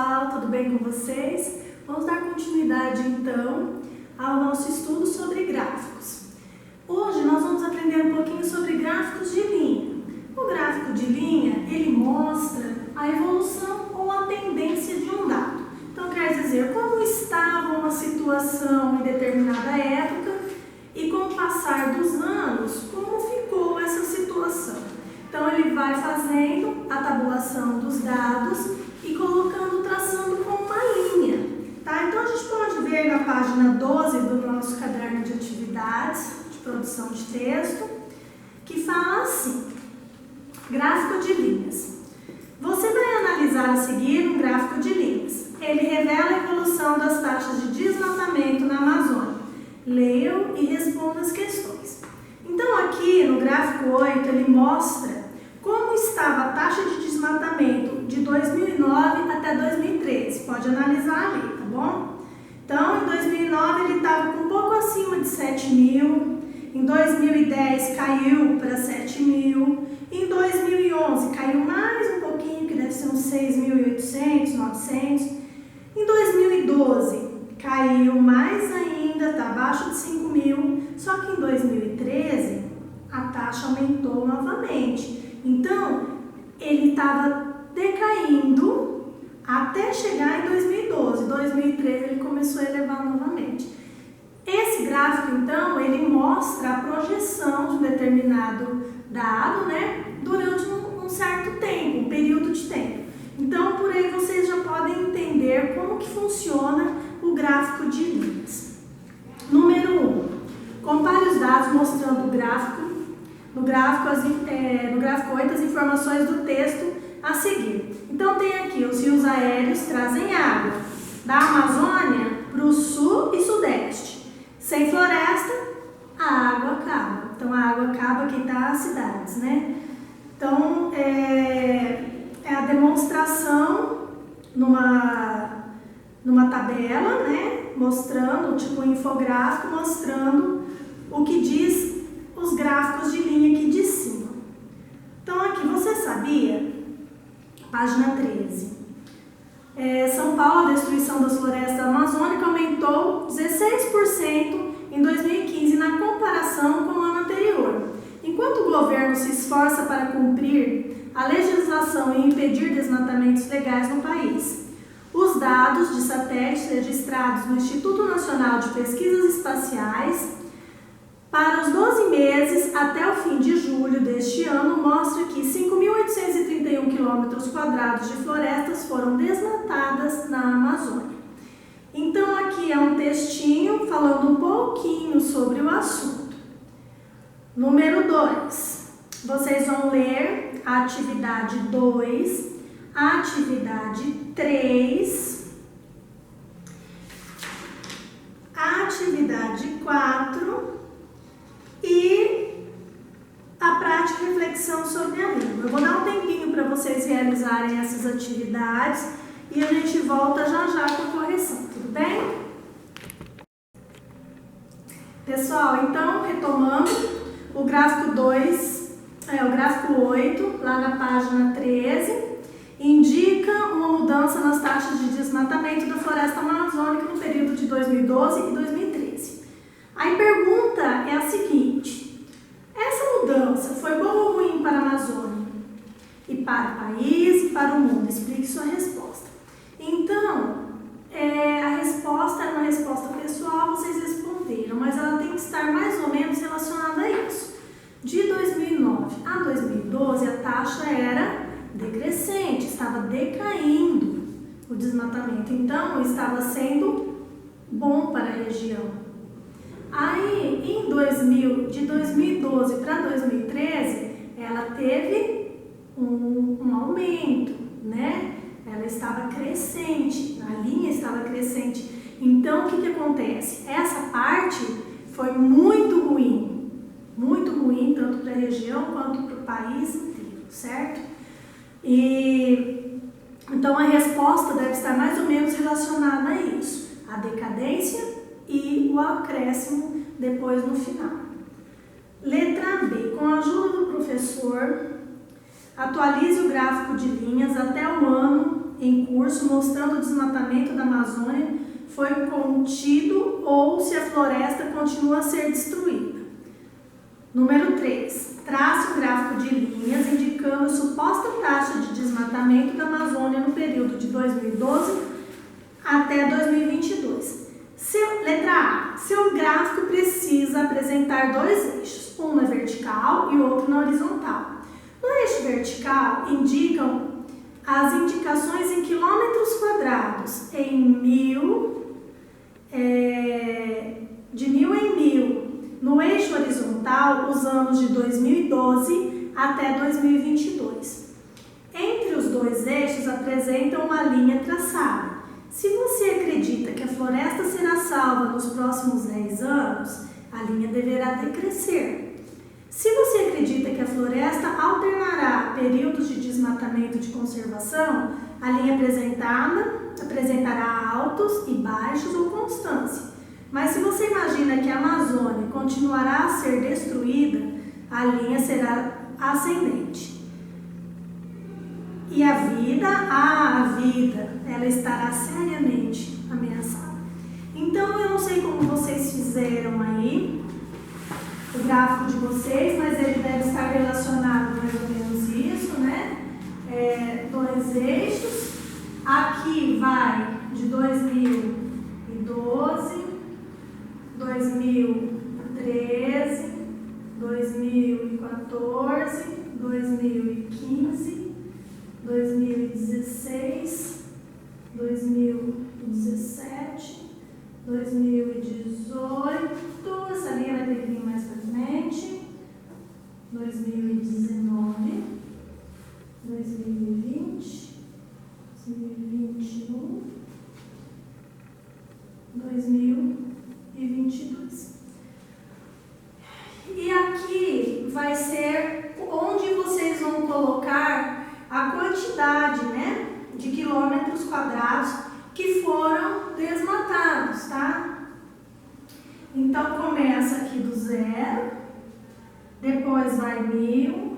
pessoal, tudo bem com vocês? Vamos dar continuidade então ao nosso estudo sobre gráficos. Hoje nós vamos aprender um pouquinho sobre gráficos de linha. O gráfico de linha, ele mostra a evolução ou a tendência de um dado. Então quer dizer, como estava uma situação em determinada época e com o passar dos anos, como ficou essa situação. Então ele vai fazendo a tabulação dos dados e colocando, traçando com uma linha, tá? Então a gente pode ver na página 12 do nosso caderno de atividades, de produção de texto, que fala assim: gráfico de linhas. Você vai analisar a seguir um gráfico de linhas. Ele revela a evolução das taxas de desmatamento na Amazônia. Leiam e respondam as questões. Então aqui no gráfico 8 ele mostra como estava a taxa de desmatamento de 2009 até 2013. Pode analisar ali, tá bom? Então, em 2009 ele estava com um pouco acima de 7 mil. Em 2010 caiu para 7 mil. Em 2011 caiu mais um pouquinho, que deve ser uns 6.800, 900. Em 2012 caiu mais ainda, está abaixo de 5 mil. Só que em 2013 a taxa aumentou novamente. Então, ele estava decaindo até chegar em 2012. Em 2013 ele começou a elevar novamente. Esse gráfico, então, ele mostra a projeção de um determinado dado, né, durante um certo tempo, um período de tempo. Então, por aí vocês já podem entender como que funciona o gráfico de linhas. Número 1. Compare os dados mostrando o gráfico. No gráfico 8, as informações do texto a seguir. Então, tem aqui: os rios aéreos trazem água da Amazônia para o sul e sudeste. Sem floresta, a água acaba. Então, a água acaba aqui das cidades, né? Então, é a demonstração numa tabela, né? Mostrando, tipo um infográfico, mostrando o que diz os gráficos de linha aqui de cima. Então, aqui, você sabia? Página 13. São Paulo, a destruição das florestas amazônicas aumentou 16% em 2015 na comparação com o ano anterior. Enquanto o governo se esforça para cumprir a legislação e impedir desmatamentos legais no país, os dados de satélites registrados no Instituto Nacional de Pesquisas Espaciais para os 12 meses até o fim de julho deste ano mostra que 5.831 km² de florestas foram desmatadas na Amazônia. Então aqui é um textinho falando um pouquinho sobre o assunto. Número 2. Vocês vão ler a atividade 2, a atividade 3, a atividade 4 e a prática e reflexão sobre a língua. Eu vou dar um tempinho para vocês realizarem essas atividades e a gente volta já com a correção, tudo bem? Pessoal, então, retomando, o gráfico 8, lá na página 13, indica uma mudança nas taxas de desmatamento da floresta amazônica no período de 2012 e 2013. Aí pergunta é a seguinte: essa mudança foi boa ou ruim para a Amazônia? E para o país e para o mundo? Explique sua resposta. Então, a resposta é uma resposta pessoal, vocês responderam, mas ela tem que estar mais ou menos relacionada a isso. De 2009 a 2012, a taxa era decrescente, estava decaindo o desmatamento. Então, estava sendo bom para a região. Aí, de 2012 para 2013, ela teve um aumento, né? Ela estava crescente, a linha estava crescente. Então, o que acontece? Essa parte foi muito ruim, tanto para a região quanto para o país inteiro, certo? Então, a resposta deve estar mais ou menos relacionada a isso, a decadência e o acréscimo depois no final. Letra B. Com a ajuda do professor, atualize o gráfico de linhas até o ano em curso mostrando o desmatamento da Amazônia foi contido ou se a floresta continua a ser destruída. Número 3. Trace um gráfico de linhas indicando a suposta taxa de desmatamento da Amazônia no período de 2012 até 2022. Letra A. Seu gráfico precisa apresentar dois eixos, um na vertical e outro na horizontal. No eixo vertical, indicam as indicações em quilômetros quadrados, de 1000 em 1000. No eixo horizontal, os anos de 2012 até 2022. Entre os dois eixos, apresentam uma linha traçada. Se você acredita que a floresta será salva nos próximos 10 anos, a linha deverá decrescer. Se você acredita que a floresta alternará períodos de desmatamento e de conservação, a linha apresentará altos e baixos ou constância. Mas se você imagina que a Amazônia continuará a ser destruída, a linha será ascendente. E a vida, ela estará seriamente ameaçada. Então, eu não sei como vocês fizeram aí o gráfico de vocês, mas ele deve estar relacionado mais ou menos isso, né? Dois eixos. Aqui vai de 2012, 2013, 2014, 2015, 2016, 2017, 2018, essa linha vai ter que vir mais para frente, 2019, 2020, 2021, 2022. E aqui vai ser onde vocês vão colocar a quantidade, né, de quilômetros quadrados que foram desmatados, tá? Então, começa aqui do 0, depois vai 1000,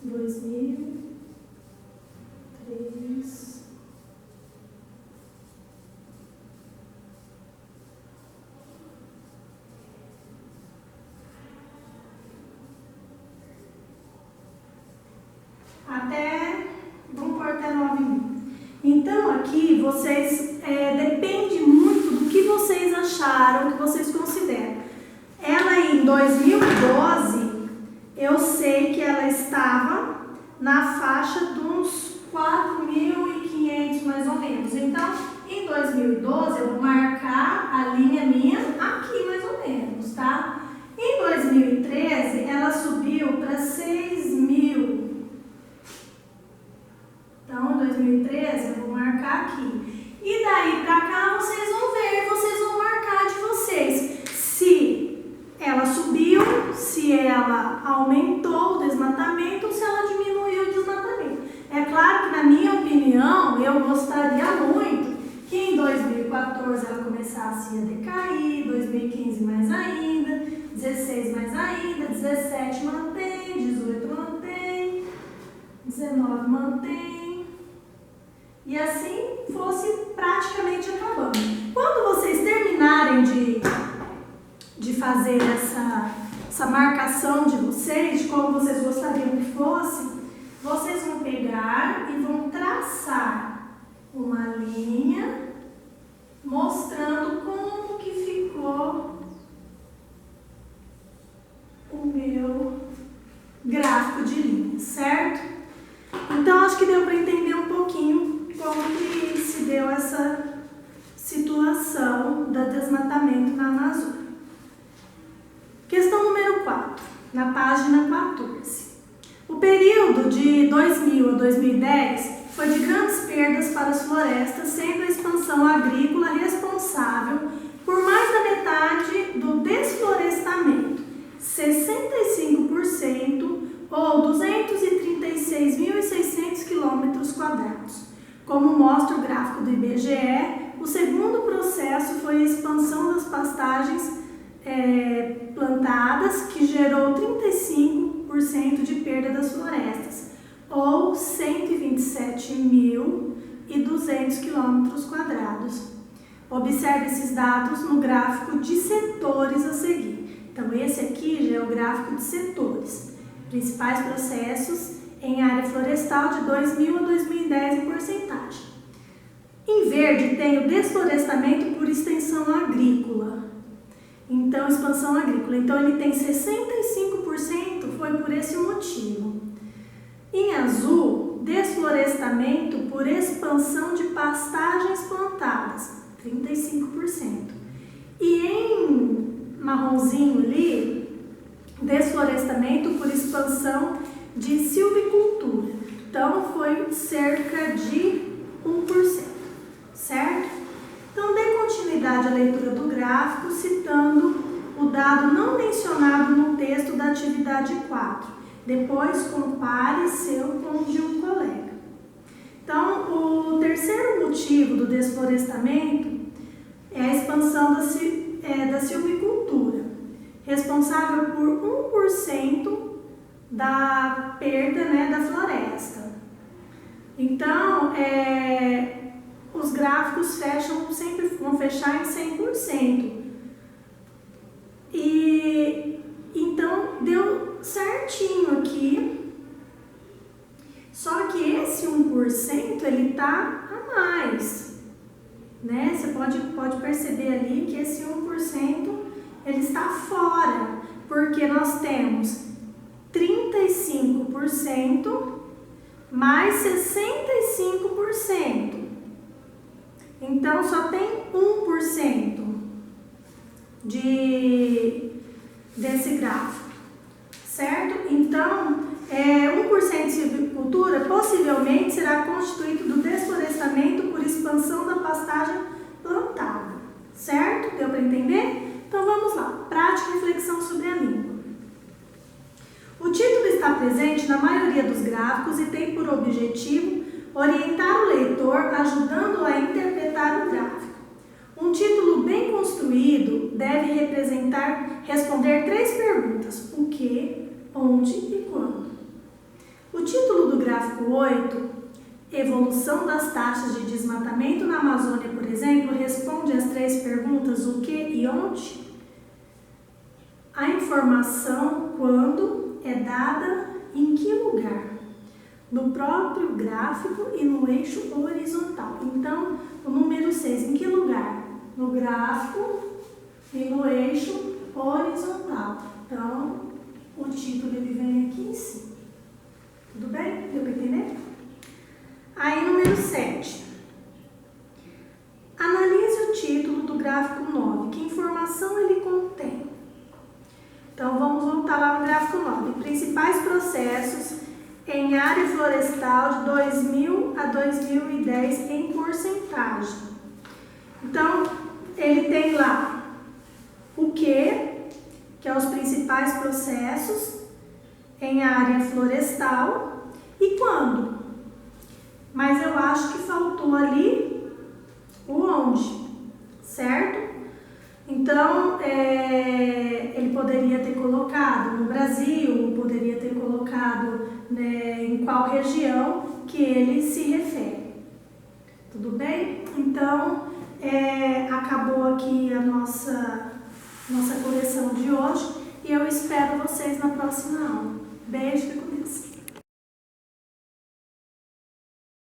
2000, 3, 9.000. Então, aqui vocês depende muito do que vocês acharam, que vocês consideram. Ela em 2012, eu sei que ela estava na faixa de uns 4.500 mais ou menos. Então, em 2012, eu vou marcar a linha minha aqui mais ou menos, tá? Em 2013, ela subiu para 6.000. Então, em 2013, eu vou marcar aqui. E daí pra cá, vocês vão ver, vocês vão marcar de vocês. Se ela subiu, se ela aumentou o desmatamento, ou se ela diminuiu o desmatamento. É claro que, na minha opinião, eu gostaria muito que em 2014 ela começasse a decair, 2015 mais ainda, 16 mais ainda, 17 mantém, 18 mantém, 19 mantém. E assim fosse praticamente acabando. Quando vocês terminarem de fazer essa marcação de vocês, de como vocês gostariam que fosse, vocês vão pegar e vão traçar uma linha mostrando como que ficou o meu gráfico de linha, certo? Então, acho que deu para entender um pouquinho como que se deu essa situação do desmatamento na Amazônia. Questão número 4, na página 14. O período de 2000 a 2010 foi de grandes perdas para as florestas, sendo a expansão agrícola responsável por mais da metade do desflorestamento, 65% ou 236.600 quilômetros quadrados. Como mostra o gráfico do IBGE, o segundo processo foi a expansão das pastagens plantadas, que gerou 35% de perda das florestas, ou 127.200 km². Observe esses dados no gráfico de setores a seguir. Então, esse aqui já é o gráfico de setores. Principais processos em área florestal de 2000 a 2010 em porcentagem. Em verde tem o desflorestamento por extensão agrícola. Então, expansão agrícola. Então, ele tem 65% foi por esse motivo. Em azul, desflorestamento por expansão de pastagens plantadas, 35%. E em marronzinho ali, desflorestamento por expansão de silvicultura. Então, foi cerca de 1%, certo? Então, dê continuidade à leitura do gráfico, citando o dado não mencionado no texto da atividade 4. Depois, compare seu com o de um colega. Então, o terceiro motivo do desflorestamento é a expansão da silvicultura, responsável por 1% da perda, da floresta. Então, os gráficos sempre vão fechar em 100%. E então deu certinho aqui. Só que esse 1% ele tá a mais, Você pode perceber ali que esse 1% ele está fora, porque nós temos 35% mais 65%. Então, só tem 1% desse gráfico, certo? Então, 1% de silvicultura possivelmente será constituído do desflorestamento por expansão da pastagem plantada, certo? Deu para entender? Então, vamos lá. Prática e reflexão sobre a língua. O título está presente na maioria dos gráficos e tem por objetivo orientar o leitor, ajudando-o a interpretar o gráfico. Um título bem construído deve responder 3 perguntas: o que, onde e quando. O título do gráfico 8, Evolução das taxas de desmatamento na Amazônia, por exemplo, responde às 3 perguntas: o que e onde. A informação quando é dada em que lugar? No próprio gráfico e no eixo horizontal. Então, o número 6, em que lugar? No gráfico e no eixo horizontal. Então, o título ele vem aqui em cima. Tudo bem? Deu para entender? Aí, número 7. Analise o título do gráfico 9. Que informação ele contém? Então, vamos voltar lá no gráfico 9. Principais processos em área florestal de 2000 a 2010 em porcentagem. Então, ele tem lá o que é os principais processos em área florestal e quando. Mas eu acho que faltou ali o onde, certo? Então, ele poderia ter colocado no Brasil, poderia ter colocado em qual região que ele se refere. Tudo bem? Então, acabou aqui a nossa coleção de hoje e eu espero vocês na próxima aula. Beijo, fique com Deus.